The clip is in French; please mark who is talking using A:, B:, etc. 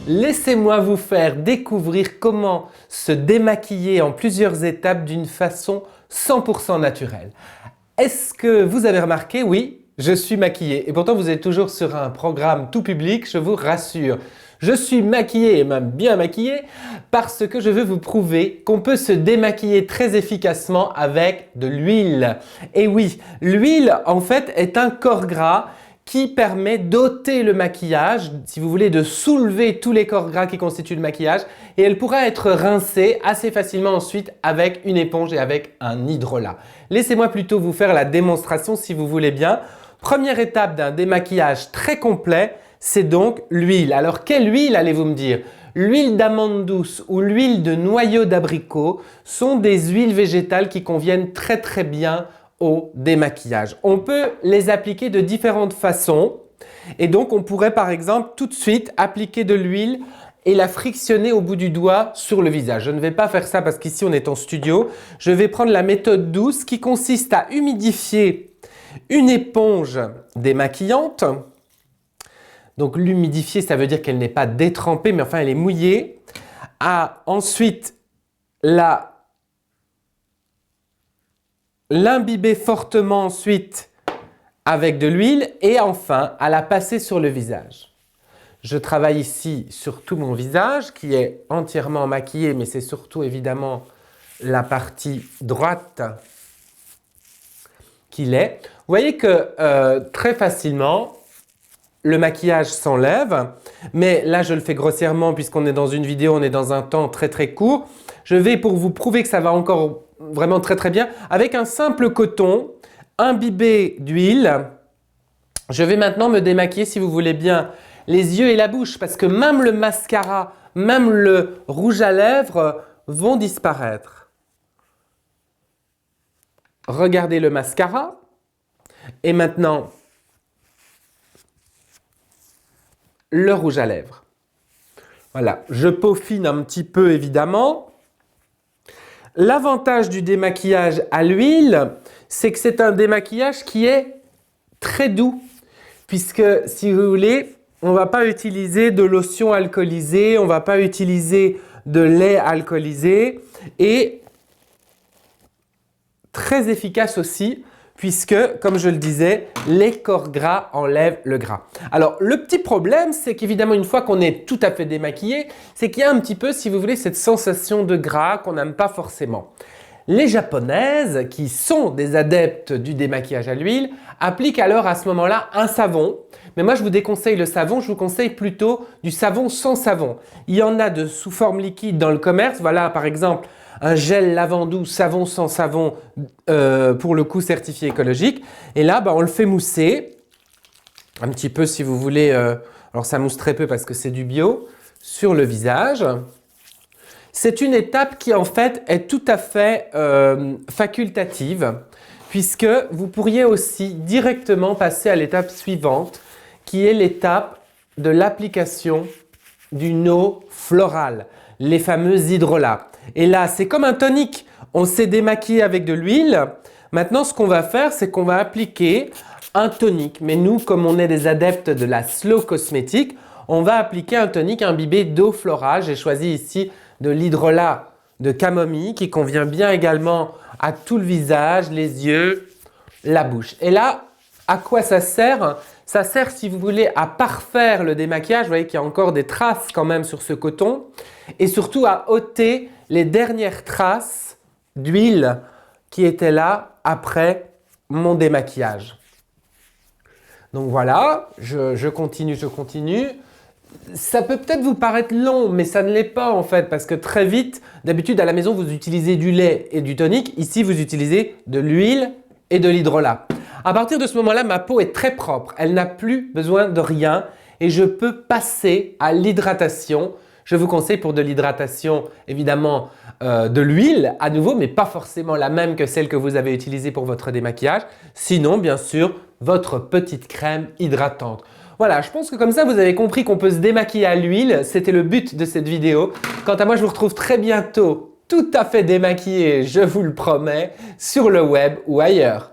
A: Laissez-moi vous faire découvrir comment se démaquiller en plusieurs étapes d'une façon 100% naturelle. Est-ce que vous avez remarqué? Oui, je suis maquillé et pourtant vous êtes toujours sur un programme tout public, je vous rassure. Je suis maquillé et même bien maquillé parce que je veux vous prouver qu'on peut se démaquiller très efficacement avec de l'huile. Et oui, l'huile en fait est un corps gras qui permet d'ôter le maquillage, si vous voulez, de soulever tous les corps gras qui constituent le maquillage et elle pourra être rincée assez facilement ensuite avec une éponge et avec un hydrolat. Laissez-moi plutôt vous faire la démonstration si vous voulez bien. Première étape d'un démaquillage très complet, c'est donc l'huile. Alors quelle huile allez-vous me dire? L'huile d'amande douce ou l'huile de noyau d'abricot sont des huiles végétales qui conviennent très bien au démaquillage. On peut les appliquer de différentes façons et donc on pourrait par exemple tout de suite appliquer de l'huile et la frictionner au bout du doigt sur le visage. Je ne vais pas faire ça parce qu'ici on est en studio. Je vais prendre la méthode douce qui consiste à humidifier une éponge démaquillante. Donc l'humidifier, ça veut dire qu'elle n'est pas détrempée, mais enfin elle est mouillée. Ensuite, l'imbiber fortement ensuite avec de l'huile et enfin à la passer sur le visage. Je travaille ici sur tout mon visage qui est entièrement maquillé, mais c'est surtout évidemment la partie droite qui l'est. Vous voyez que très facilement, le maquillage s'enlève, mais là je le fais grossièrement puisqu'on est dans une vidéo, on est dans un temps très court. Je vais pour vous prouver que ça va encore vraiment très bien, avec un simple coton imbibé d'huile, je vais maintenant me démaquiller si vous voulez bien les yeux et la bouche parce que même le mascara, même le rouge à lèvres vont disparaître. Regardez le mascara et maintenant le rouge à lèvres. Voilà, je peaufine un petit peu évidemment. L'avantage du démaquillage à l'huile, c'est que c'est un démaquillage qui est très doux puisque si vous voulez, on ne va pas utiliser de lotion alcoolisée, on ne va pas utiliser de lait alcoolisé et très efficace aussi puisque, comme je le disais, les corps gras enlèvent le gras. Alors, le petit problème, c'est qu'évidemment, une fois qu'on est tout à fait démaquillé, c'est qu'il y a un petit peu, si vous voulez, cette sensation de gras qu'on n'aime pas forcément. Les japonaises, qui sont des adeptes du démaquillage à l'huile, appliquent alors à ce moment-là un savon. Mais moi, je vous déconseille le savon, je vous conseille plutôt du savon sans savon. Il y en a sous forme liquide dans le commerce. Voilà, par exemple, un gel lavandou savon sans savon, pour le coup certifié écologique. Et là, on le fait mousser, un petit peu si vous voulez, alors ça mousse très peu parce que c'est du bio, sur le visage. C'est une étape qui en fait est tout à fait facultative puisque vous pourriez aussi directement passer à l'étape suivante qui est l'étape de l'application d'une eau florale, les fameux hydrolats. Et là, c'est comme un tonique. On s'est démaquillé avec de l'huile. Maintenant, ce qu'on va faire, c'est qu'on va appliquer un tonique. Mais nous, comme on est des adeptes de la slow cosmétique, on va appliquer un tonique imbibé d'eau florale. J'ai choisi ici de l'hydrolat de camomille qui convient bien également à tout le visage, les yeux, la bouche. Et là, à quoi ça sert? Ça sert, si vous voulez, à parfaire le démaquillage. Vous voyez qu'il y a encore des traces quand même sur ce coton. Et surtout à ôter les dernières traces d'huile qui étaient là après mon démaquillage. Donc voilà, je continue. Ça peut peut-être vous paraître long, mais ça ne l'est pas en fait parce que très vite, d'habitude à la maison, vous utilisez du lait et du tonique. Ici, vous utilisez de l'huile et de l'hydrolat. À partir de ce moment-là, ma peau est très propre. Elle n'a plus besoin de rien et je peux passer à l'hydratation. Je vous conseille pour de l'hydratation, évidemment, de l'huile à nouveau, mais pas forcément la même que celle que vous avez utilisée pour votre démaquillage. Sinon, bien sûr, votre petite crème hydratante. Voilà, je pense que comme ça, vous avez compris qu'on peut se démaquiller à l'huile. C'était le but de cette vidéo. Quant à moi, je vous retrouve très bientôt, tout à fait démaquillé, je vous le promets, sur le web ou ailleurs.